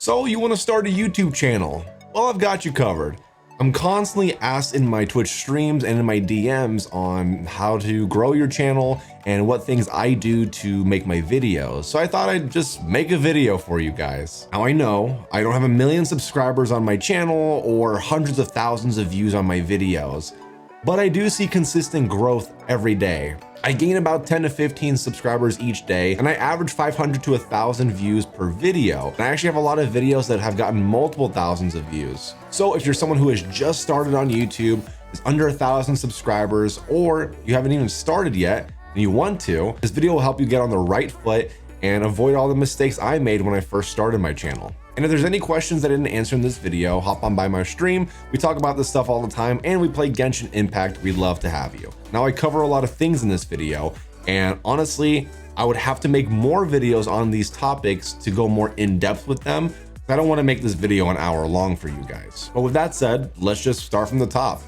So you want to start a YouTube channel? Well, I've got you covered. I'm constantly asked in my Twitch streams and in my DMs on how to grow your channel and what things I do to make my videos. So I thought I'd just make a video for you guys. Now I know I don't have 1 million subscribers on my channel or hundreds of thousands of views on my videos, but I do see consistent growth every day. I gain about 10 to 15 subscribers each day, and I average 500 to 1,000 views per video. And I actually have a lot of videos that have gotten multiple thousands of views. So if you're someone who has just started on YouTube, is under 1,000 subscribers, or you haven't even started yet and you want to, this video will help you get on the right foot and avoid all the mistakes I made when I first started my channel. And if there's any questions I didn't answer in this video, hop on by my stream. We talk about this stuff all the time, and we play Genshin Impact. We'd love to have you. Now I cover a lot of things in this video, and honestly, I would have to make more videos on these topics to go more in depth with them. I don't want to make this video an hour long for you guys. But with that said, let's just start from the top.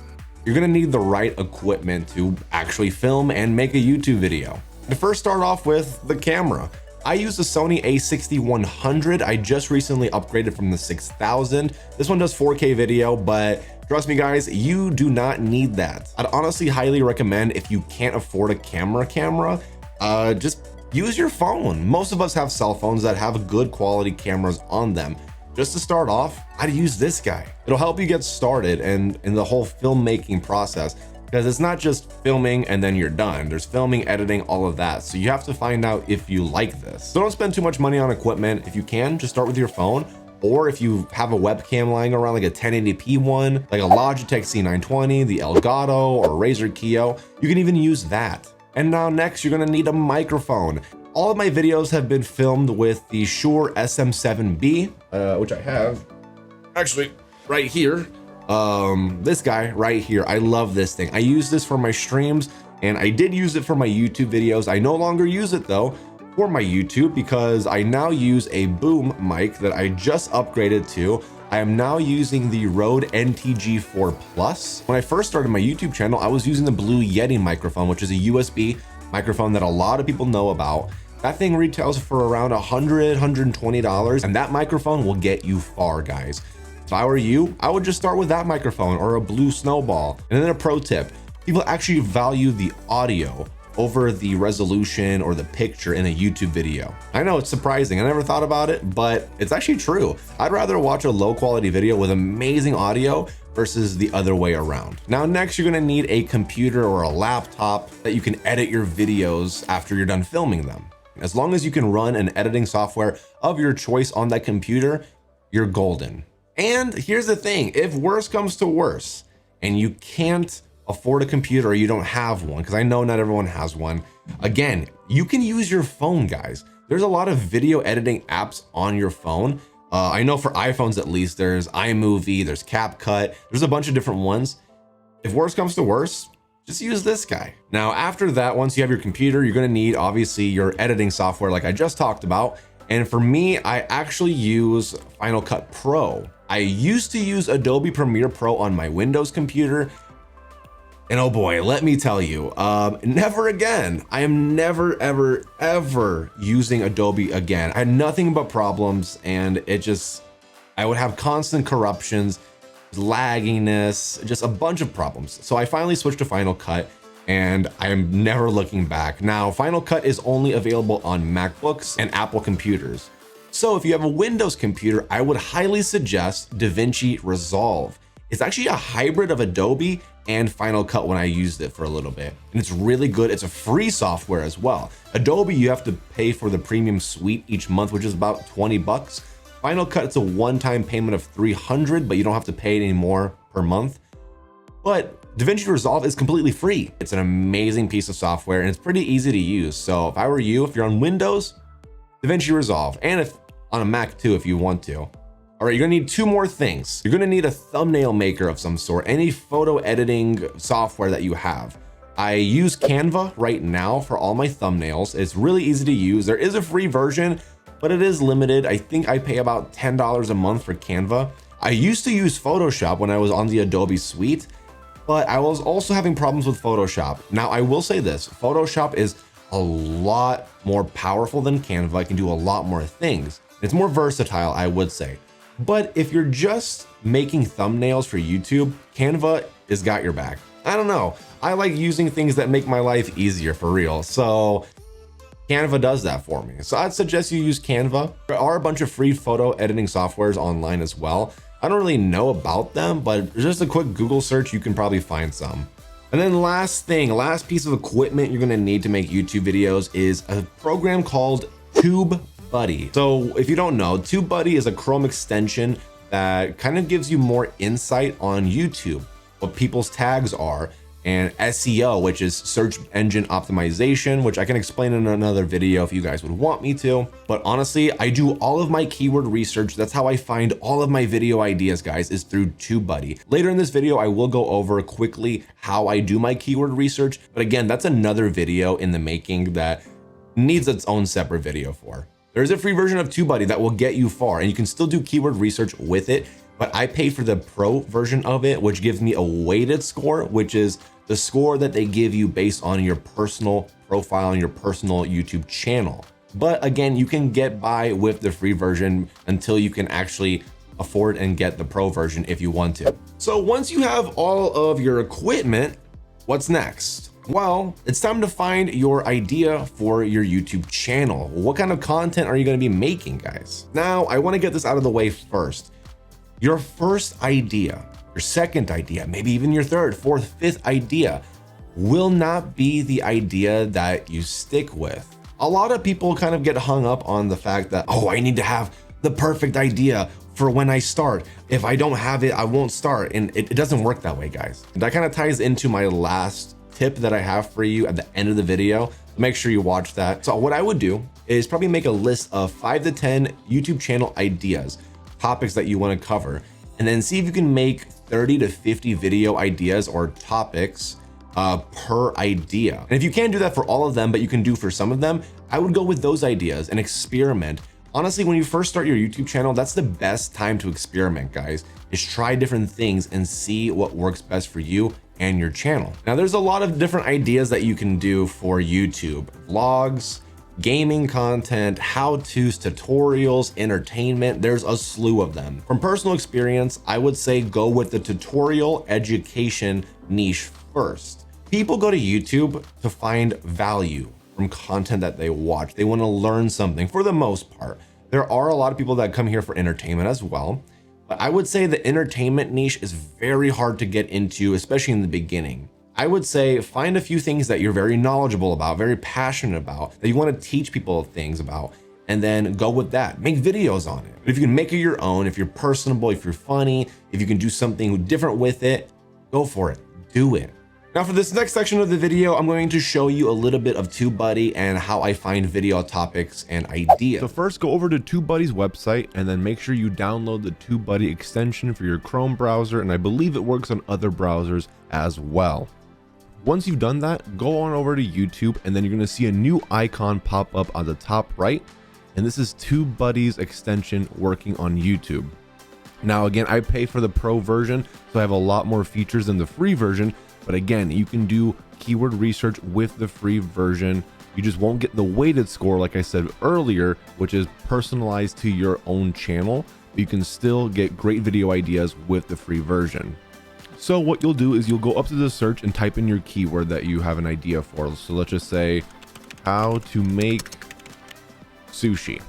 You're gonna need the right equipment to actually film and make a YouTube video. To first start off with the camera. I use the Sony a6100. I just recently upgraded from the 6000. This one does 4K video, but trust me guys, you do not need that. I'd honestly highly recommend, if you can't afford a camera, just use your phone. Most of us have cell phones that have good quality cameras on them. Just to start off, I'd use this guy. It'll help you get started and in the whole filmmaking process, because it's not just filming and then you're done. There's filming, editing, all of that. So you have to find out if you like this. So don't spend too much money on equipment. If you can, just start with your phone. Or if you have a webcam lying around, like a 1080p one, like a Logitech C920, the Elgato or Razer Kiyo, you can even use that. And now next, you're gonna need a microphone. All of my videos have been filmed with the Shure SM7B, which I have actually right here. This guy right here, I love this thing. I use this for my streams, and I did use it for my YouTube videos. I no longer use it though for my YouTube, because I now use a boom mic that I just upgraded to. I am now using the Rode NTG4 Plus. When I first started my YouTube channel, I was using the Blue Yeti microphone, which is a USB microphone that a lot of people know about. That thing retails for around $100, $120, and that microphone will get you far, guys. If I were you, I would just start with that microphone or a Blue Snowball. And then a pro tip, people actually value the audio over the resolution or the picture in a YouTube video. I know it's surprising, I never thought about it, but it's actually true. I'd rather watch a low quality video with amazing audio versus the other way around. Now next, you're gonna need a computer or a laptop that you can edit your videos after you're done filming them. As long as you can run an editing software of your choice on that computer, you're golden. And here's the thing, if worse comes to worse and you can't afford a computer or you don't have one, because I know not everyone has one, again, you can use your phone, guys. There's a lot of video editing apps on your phone. I know for iPhones at least, there's iMovie, there's CapCut, there's a bunch of different ones. If worse comes to worse, just use this guy. Now, after that, once you have your computer, you're gonna need obviously your editing software like I just talked about. And for me, I actually use Final Cut Pro. I used to use Adobe Premiere Pro on my Windows computer. And oh boy, let me tell you, never again. I am never, ever, ever using Adobe again. I had nothing but problems, and I would have constant corruptions, lagginess, just a bunch of problems. So I finally switched to Final Cut, and I am never looking back. Now, Final Cut is only available on MacBooks and Apple computers. So if you have a Windows computer, I would highly suggest DaVinci Resolve. It's actually a hybrid of Adobe and Final Cut when I used it for a little bit. And it's really good. It's a free software as well. Adobe, you have to pay for the premium suite each month, which is about 20 bucks. Final Cut, it's a one-time payment of 300, but you don't have to pay any more per month. But DaVinci Resolve is completely free. It's an amazing piece of software, and it's pretty easy to use. So if I were you, if you're on Windows, DaVinci Resolve, and if on a Mac too, if you want to. All right, you're gonna need two more things. You're gonna need a thumbnail maker of some sort, any photo editing software that you have. I use Canva right now for all my thumbnails. It's really easy to use. There is a free version, but it is limited. I think I pay about $10 a month for Canva. I used to use Photoshop when I was on the Adobe suite, but I was also having problems with Photoshop. Now, I will say this, Photoshop is a lot more powerful than Canva. I can do a lot more things. It's more versatile, I would say. But if you're just making thumbnails for YouTube, Canva has got your back. I don't know. I like using things that make my life easier for real. So Canva does that for me. So I'd suggest you use Canva. There are a bunch of free photo editing softwares online as well. I don't really know about them, but just a quick Google search, you can probably find some. And then last piece of equipment you're gonna need to make YouTube videos is a program called TubeBuddy. So if you don't know, TubeBuddy is a Chrome extension that kind of gives you more insight on YouTube, what people's tags are, and SEO, which is search engine optimization, which I can explain in another video if you guys would want me to. But honestly, I do all of my keyword research. That's how I find all of my video ideas, guys, is through TubeBuddy. Later in this video, I will go over quickly how I do my keyword research. But again, that's another video in the making that needs its own separate video for. There's a free version of TubeBuddy that will get you far, and you can still do keyword research with it. But I pay for the pro version of it, which gives me a weighted score, which is the score that they give you based on your personal profile and your personal YouTube channel. But again, you can get by with the free version until you can actually afford and get the pro version if you want to. So once you have all of your equipment, what's next? Well, it's time to find your idea for your YouTube channel. What kind of content are you going to be making, guys? Now, I want to get this out of the way first. Your first idea, your second idea, maybe even your third, fourth, fifth idea will not be the idea that you stick with. A lot of people kind of get hung up on the fact that, oh, I need to have the perfect idea for when I start. If I don't have it, I won't start. And it doesn't work that way, guys. That kind of ties into my last tip that I have for you at the end of the video. Make sure you watch that. So what I would do is probably make a list of 5 to 10 YouTube channel ideas, topics that you want to cover, and then see if you can make 30 to 50 video ideas or topics per idea. And if you can't do that for all of them, but you can do for some of them, I would go with those ideas and experiment. Honestly, when you first start your YouTube channel, that's the best time to experiment, guys, is try different things and see what works best for you and your channel. Now, there's a lot of different ideas that you can do for YouTube: vlogs, gaming content, how-tos, tutorials, entertainment. There's a slew of them. From personal experience, I would say go with the tutorial education niche first. People go to YouTube to find value from content that they watch. They want to learn something for the most part. There are a lot of people that come here for entertainment as well, but I would say the entertainment niche is very hard to get into, especially in the beginning. I would say find a few things that you're very knowledgeable about, very passionate about, that you want to teach people things about, and then go with that. Make videos on it. But if you can make it your own, if you're personable, if you're funny, if you can do something different with it, go for it. Do it. Now for this next section of the video, I'm going to show you a little bit of TubeBuddy and how I find video topics and ideas. So first, go over to TubeBuddy's website and then make sure you download the TubeBuddy extension for your Chrome browser, and I believe it works on other browsers as well. Once you've done that, go on over to YouTube, and then you're going to see a new icon pop up on the top right, and this is TubeBuddy's extension working on YouTube. Now again, I pay for the pro version, so I have a lot more features than the free version, but again, you can do keyword research with the free version. You just won't get the weighted score, like I said earlier, which is personalized to your own channel, but you can still get great video ideas with the free version. So what you'll do is you'll go up to the search and type in your keyword that you have an idea for. So let's just say how to make sushi.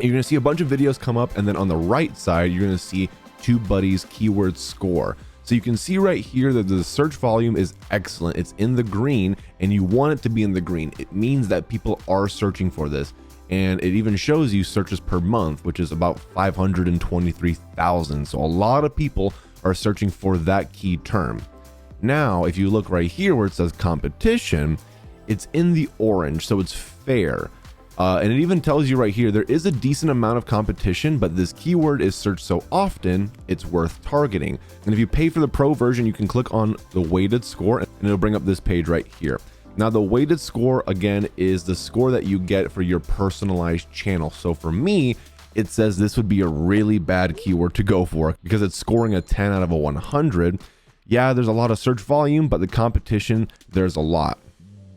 You're going to see a bunch of videos come up, and then on the right side, you're going to see TubeBuddy's keyword score. So you can see right here that the search volume is excellent. It's in the green, and you want it to be in the green. It means that people are searching for this. And it even shows you searches per month, which is about 523,000. So a lot of people are searching for that key term. Now, if you look right here where it says competition, it's in the orange, so it's fair. And it even tells you right here, there is a decent amount of competition, but this keyword is searched so often, it's worth targeting. And if you pay for the pro version, you can click on the weighted score and it'll bring up this page right here. Now, the weighted score, again, is the score that you get for your personalized channel. So for me, it says this would be a really bad keyword to go for because it's scoring a 10 out of a 100. Yeah, there's a lot of search volume, but the competition, there's a lot.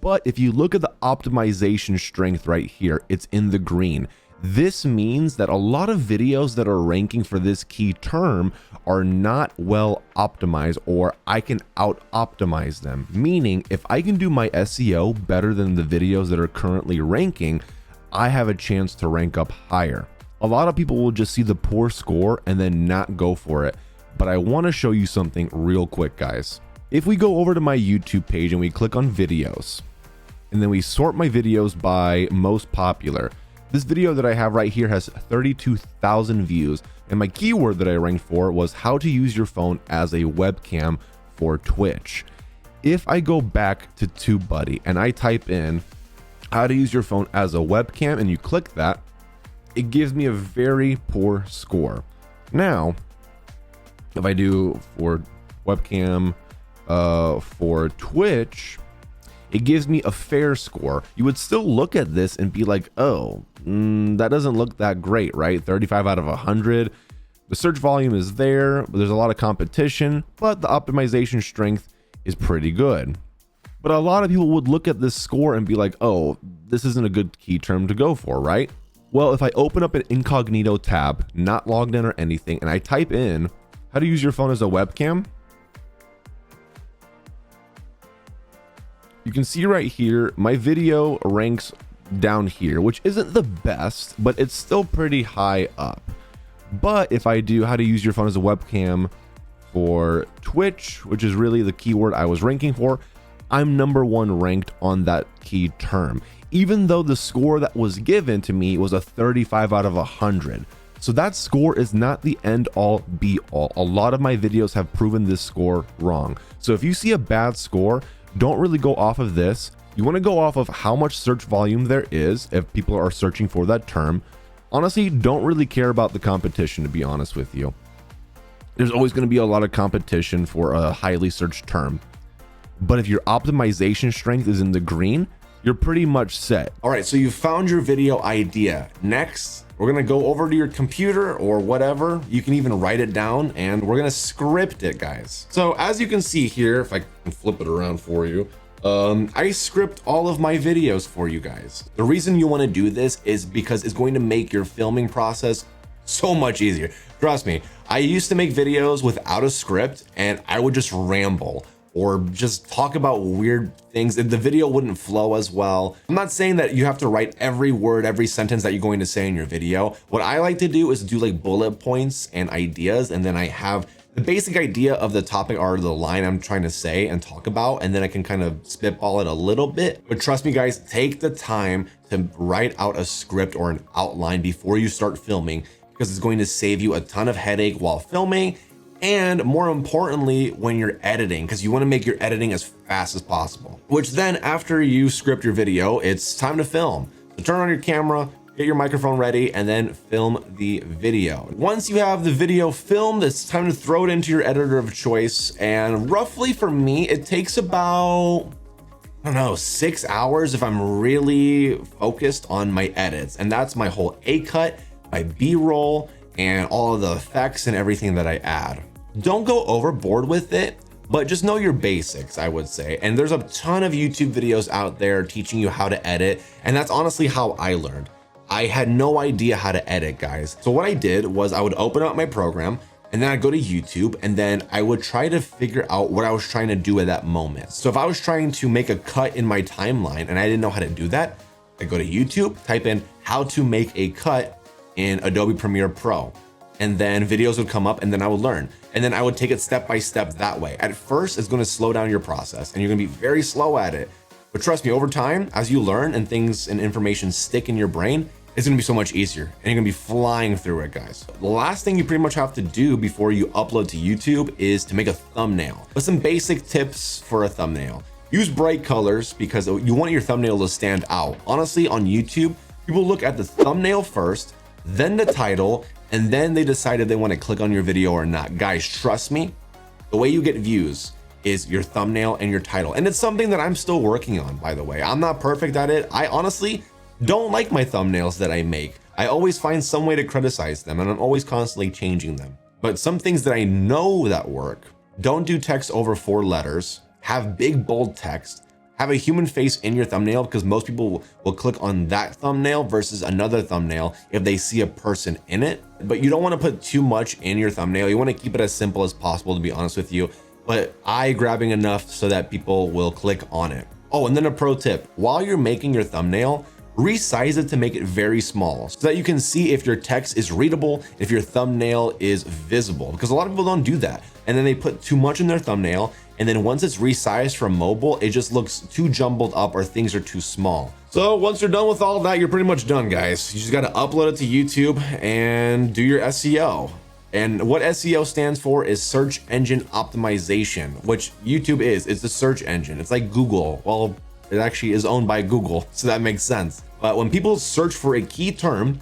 But if you look at the optimization strength right here, it's in the green. This means that a lot of videos that are ranking for this key term are not well optimized, or I can out optimize them. Meaning if I can do my SEO better than the videos that are currently ranking, I have a chance to rank up higher. A lot of people will just see the poor score and then not go for it. But I want to show you something real quick, guys. If we go over to my YouTube page and we click on videos, and then we sort my videos by most popular, this video that I have right here has 32,000 views, and my keyword that I ranked for was how to use your phone as a webcam for Twitch. If I go back to TubeBuddy and I type in how to use your phone as a webcam and you click that, it gives me a very poor score. Now, if I do for webcam for Twitch, it gives me a fair score. You would still look at this and be like, oh, that doesn't look that great, right? 35 out of 100. The search volume is there, but there's a lot of competition, but the optimization strength is pretty good. But a lot of people would look at this score and be like, oh, this isn't a good key term to go for, right? Well, if I open up an incognito tab, not logged in or anything, and I type in how to use your phone as a webcam, you can see right here, my video ranks down here, which isn't the best, but it's still pretty high up. But if I do how to use your phone as a webcam for Twitch, which is really the keyword I was ranking for, I'm #1 ranked on that key term, even though the score that was given to me was a 35 out of 100. So that score is not the end all be all. A lot of my videos have proven this score wrong. So if you see a bad score, don't really go off of this. You want to go off of how much search volume there is if people are searching for that term. Honestly, don't really care about the competition, to be honest with you. There's always going to be a lot of competition for a highly searched term. But if your optimization strength is in the green, you're pretty much set. All right, so you found your video idea. Next, we're gonna go over to your computer or whatever. You can even write it down and we're gonna script it, guys. So as you can see here, if I can flip it around for you, I script all of my videos for you guys. The reason you wanna do this is because it's going to make your filming process so much easier. Trust me, I used to make videos without a script and I would just ramble or just talk about weird things and the video wouldn't flow as well. I'm not saying that you have to write every word, every sentence that you're going to say in your video. What I like to do is do like bullet points and ideas, and then I have the basic idea of the topic or the line I'm trying to say and talk about, and then I can kind of spitball it a little bit. But trust me guys, take the time to write out a script or an outline before you start filming, because it's going to save you a ton of headache while filming, and more importantly, when you're editing, because you want to make your editing as fast as possible. Which then after you script your video, it's time to film. So turn on your camera, get your microphone ready, and then film the video. Once you have the video filmed, it's time to throw it into your editor of choice. And roughly for me, it takes about, I don't know, 6 hours if I'm really focused on my edits. And that's my whole A cut, my B-roll, and all of the effects and everything that I add. Don't go overboard with it, but just know your basics, I would say. And there's a ton of YouTube videos out there teaching you how to edit. And that's honestly how I learned. I had no idea how to edit, guys. So what I did was I would open up my program and then I'd go to YouTube and then I would try to figure out what I was trying to do at that moment. So if I was trying to make a cut in my timeline and I didn't know how to do that, I go to YouTube, type in how to make a cut in Adobe Premiere Pro. And then videos would come up and then I would learn. And then I would take it step by step that way. At first, it's gonna slow down your process and you're gonna be very slow at it. But trust me, over time, as you learn and things and information stick in your brain, it's gonna be so much easier and you're gonna be flying through it, guys. The last thing you pretty much have to do before you upload to YouTube is to make a thumbnail. With some basic tips for a thumbnail. Use bright colors because you want your thumbnail to stand out. Honestly, on YouTube, people look at the thumbnail first, then the title, and then they decide if they want to click on your video or not. Guys, trust me, the way you get views is your thumbnail and your title. And it's something that I'm still working on, by the way. I'm not perfect at it. I honestly don't like my thumbnails that I make. I always find some way to criticize them and I'm always constantly changing them. But some things that I know that work: don't do text over 4 letters, have big bold text, have a human face in your thumbnail, because most people will click on that thumbnail versus another thumbnail if they see a person in it. But you don't want to put too much in your thumbnail. You want to keep it as simple as possible, to be honest with you, but eye-grabbing enough so that people will click on it. Oh, and then a pro tip, while you're making your thumbnail, resize it to make it very small so that you can see if your text is readable, if your thumbnail is visible, because a lot of people don't do that. And then they put too much in their thumbnail, and then once it's resized from mobile, it just looks too jumbled up or things are too small. So once you're done with all that, you're pretty much done, guys. You just got to upload it to YouTube and do your SEO. And what SEO stands for is search engine optimization, which YouTube is. It's a search engine. It's like Google. Well, it actually is owned by Google, so that makes sense. But when people search for a key term,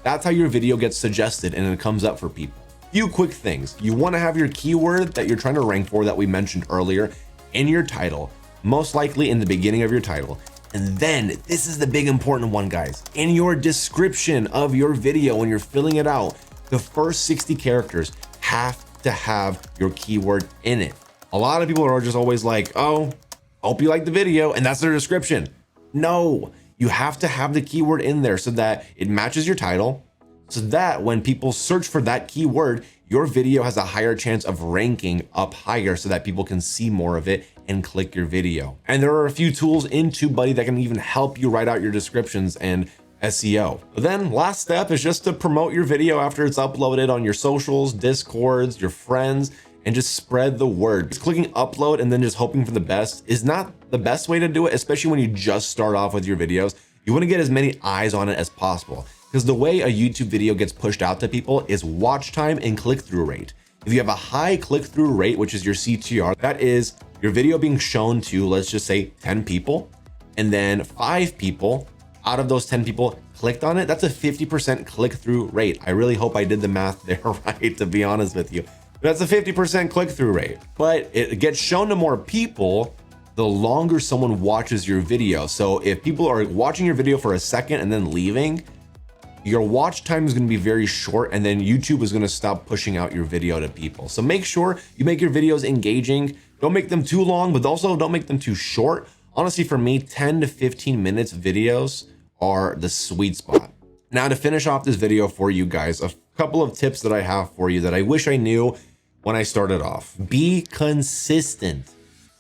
that's how your video gets suggested and it comes up for people. Few quick things. You want to have your keyword that you're trying to rank for, that we mentioned earlier, in your title, most likely in the beginning of your title. And then this is the big important one, guys. In your description of your video, when you're filling it out, the first 60 characters have to have your keyword in it. A lot of people are just always like, oh, hope you like the video, and that's their description. No, you have to have the keyword in there so that it matches your title, so that when people search for that keyword, your video has a higher chance of ranking up higher so that people can see more of it and click your video. And there are a few tools in TubeBuddy that can even help you write out your descriptions and SEO. But then last step is just to promote your video after it's uploaded on your socials, Discords, your friends, and just spread the word. Just clicking upload and then just hoping for the best is not the best way to do it, especially when you just start off with your videos. You want to get as many eyes on it as possible, because the way a YouTube video gets pushed out to people is watch time and click-through rate. If you have a high click-through rate, which is your CTR, that is your video being shown to, let's just say 10 people, and then 5 people out of those 10 people clicked on it, that's a 50% click-through rate. I really hope I did the math there right, to be honest with you. That's a 50% click-through rate, but it gets shown to more people the longer someone watches your video. So if people are watching your video for a second and then leaving, your watch time is going to be very short, and then YouTube is going to stop pushing out your video to people. So make sure you make your videos engaging. Don't make them too long, but also don't make them too short. Honestly, for me, 10 to 15 minutes videos are the sweet spot. Now, to finish off this video for you guys, a couple of tips that I have for you that I wish I knew when I started off. Be consistent.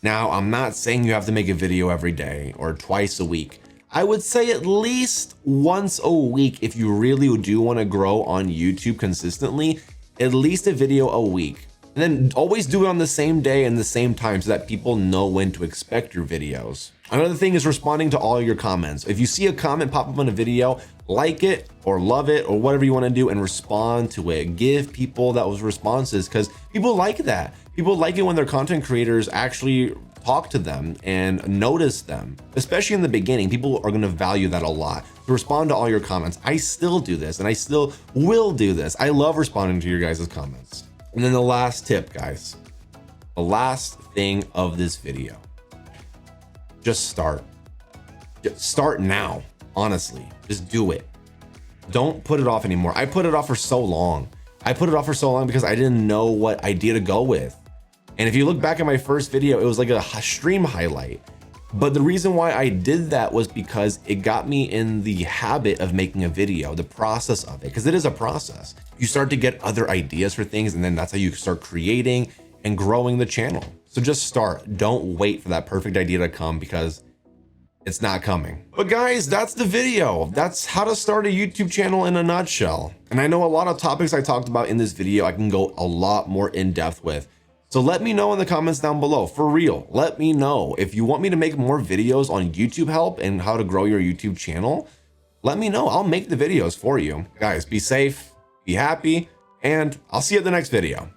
Now, I'm not saying you have to make a video every day or twice a week. I would say at least once a week if you really do want to grow on YouTube consistently, at least a video a week. And then always do it on the same day and the same time so that people know when to expect your videos. Another thing is responding to all your comments. If you see a comment pop up on a video, like it or love it or whatever you want to do and respond to it. Give people those responses, because people like that. People like it when their content creators actually talk to them and notice them, especially in the beginning. People are going to value that a lot. To respond to all your comments. I still do this and I still will do this. I love responding to your guys' comments. And then the last tip, guys, the last thing of this video, just start. Just start now. Honestly, just do it. Don't put it off anymore. I put it off for so long. I put it off for so long because I didn't know what idea to go with. And if you look back at my first video, it was like a stream highlight. But the reason why I did that was because it got me in the habit of making a video, the process of it, because it is a process. You start to get other ideas for things, and then that's how you start creating and growing the channel. So just start. Don't wait for that perfect idea to come, because it's not coming. But guys, that's the video. That's how to start a YouTube channel in a nutshell. And I know a lot of topics I talked about in this video, I can go a lot more in depth with. So let me know in the comments down below, for real. Let me know if you want me to make more videos on YouTube help and how to grow your YouTube channel. Let me know. I'll make the videos for you. Guys, be safe, be happy, and I'll see you at the next video.